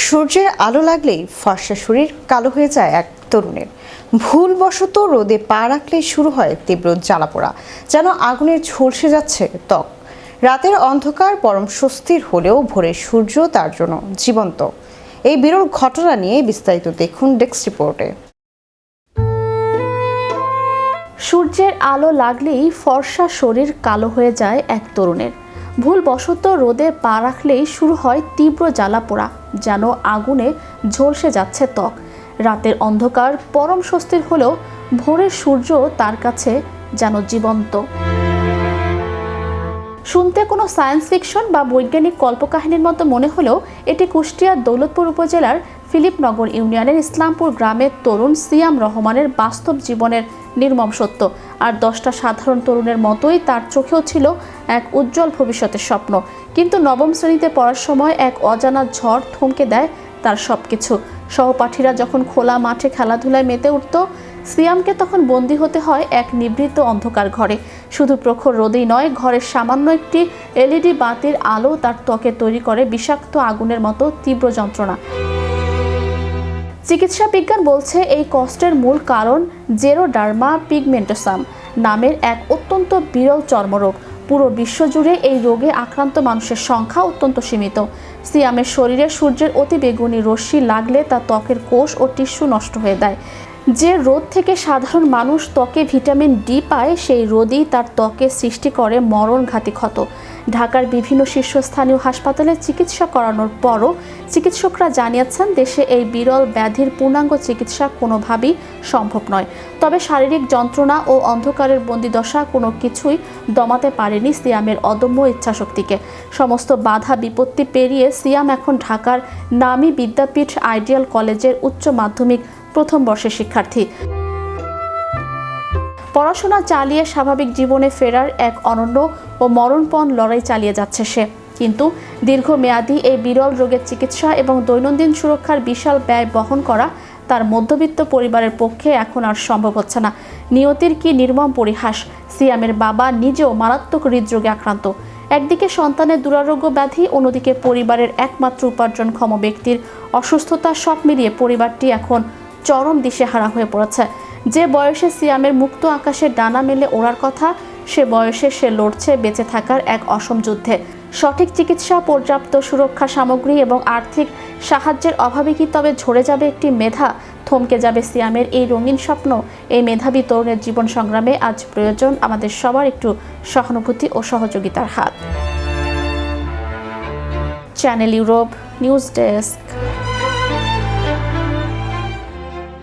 সূর্যের আলো লাগলেই ফর্সা শরীর কালো হয়ে যায় এক তরুণের। ভুলবশত রোদে পা রাখলেই শুরু হয় তীব্র জ্বালাপোড়া, যেন আগুনের ঝলসে যাচ্ছে ত্বক। রাতের অন্ধকার পরম স্বস্তির হলেও ভোরের সূর্য তার জন্য জীবন্ত। এই বিরল ঘটনা নিয়ে বিস্তারিত দেখুন ডেস্ক রিপোর্টে। সূর্যের আলো লাগলেই ফর্সা শরীর কালো হয়ে যায় এক তরুণের। ভুলবশত রোদে পা রাখলেই শুরু হয় তীব্র জ্বালাপোড়া, যেন আগুনে ঝলসে যাচ্ছে ত্বক। রাতের অন্ধকার পরম স্বস্তির হলেও ভোরের সূর্য তার কাছে যেন জীবন্ত। শুনতে কোনো সায়েন্স ফিকশন বা বৈজ্ঞানিক কল্পকাহিনীর মতো মনে হলেও এটি কুষ্টিয়ার দৌলতপুর উপজেলার ফিলিপনগর ইউনিয়নের ইসলামপুর গ্রামের তরুণ সিয়াম রহমানের বাস্তব জীবনের নির্মম সত্য। আর 10টা সাধারণ তরুণের মতোই তার চোখেও ছিল এক উজ্জ্বল ভবিষ্যতের স্বপ্ন। কিন্তু নবম শ্রেণীতে পড়ার সময় এক অজানা ঝড় থমকে দেয় তার সবকিছু। সহপাঠীরা যখন খোলা মাঠে খেলাধুলায় মেতে উঠত, সিয়ামকে তখন বন্দী হতে হয় এক নিভৃত অন্ধকার ঘরে। শুধু প্রখর রোদেই নয়, ঘরের সামান্য একটি এলইডি বাতির আলো তার ত্বকে তৈরি করে বিষাক্ত আগুনের মতো তীব্র যন্ত্রণা। চিকিৎসা বিজ্ঞান বলছে এই কষ্টের মূল কারণ জেরোডার্মা পিগমেন্টোসাম নামের এক অত্যন্ত বিরল চর্মরোগ। পুরো বিশ্বজুড়ে এই রোগে আক্রান্ত মানুষের সংখ্যা অত্যন্ত সীমিত। সিয়ামের শরীরে সূর্যের অতিবেগুনি রশ্মি লাগলে তা ত্বকের কোষ ও টিস্যু নষ্ট হয়ে দেয়। যে রোদ থেকে সাধারণ মানুষ ত্বকে ভিটামিন ডি পায়, সেই রোদই তার ত্বকে সৃষ্টি করে মরণঘাতী ক্ষত। ঢাকার বিভিন্ন শীর্ষস্থানীয় হাসপাতালে চিকিৎসা করানোর পরও চিকিৎসকরা জানিয়েছেন, দেশে এই বিরল ব্যাধির পূর্ণাঙ্গ চিকিৎসা কোনোভাবেই সম্ভব নয়। তবে শারীরিক যন্ত্রণা ও অন্ধকারের বন্দিদশা কোনো কিছুই দমাতে পারেনি সিয়ামের অদম্য ইচ্ছাশক্তিকে। সমস্ত বাধা বিপত্তি পেরিয়ে সিয়াম এখন ঢাকার নামী বিদ্যাপীঠ আইডিয়াল কলেজের উচ্চ মাধ্যমিক প্রথম বর্ষের শিক্ষার্থী। পড়াশোনা চালিয়ে স্বাভাবিক জীবনে ফেরার এক অনন্য ও মরণপণ লড়াই চালিয়ে যাচ্ছে সে। কিন্তু দীর্ঘমেয়াদী এই বিরল রোগের চিকিৎসা এবং দৈনন্দিন সুরক্ষার বিশাল ব্যয় বহন করা তার মধ্যবিত্ত পরিবারের পক্ষে এখন আর সম্ভব হচ্ছে না। নিয়তির কি নির্মম পরিহাস! সিয়ামের বাবা নিজেও মারাত্মক হৃদরোগে আক্রান্ত। একদিকে সন্তানের দুরারোগ্য ব্যাধি, অন্যদিকে পরিবারের একমাত্র উপার্জনক্ষম ব্যক্তির অসুস্থতা, সব মিলিয়ে পরিবারটি এখন চরম দিশেহারা হয়ে পড়েছে। যে বয়সে সিয়ামের মুক্ত আকাশে ডানা মেলে ওড়ার কথা, সে বয়সে সে লড়ছে বেঁচে থাকার এক অসম যুদ্ধে। সঠিক চিকিৎসা, পর্যাপ্ত সুরক্ষা সামগ্রী এবং আর্থিক সাহায্যের অভাবে কি তবে ঝরে যাবে একটি মেধা? থমকে যাবে সিয়ামের এই রঙিন স্বপ্ন? এই মেধাবী তরুণের জীবন সংগ্রামে আজ প্রয়োজন আমাদের সবার একটু সহানুভূতি ও সহযোগিতার হাত। Channel Europe news desk.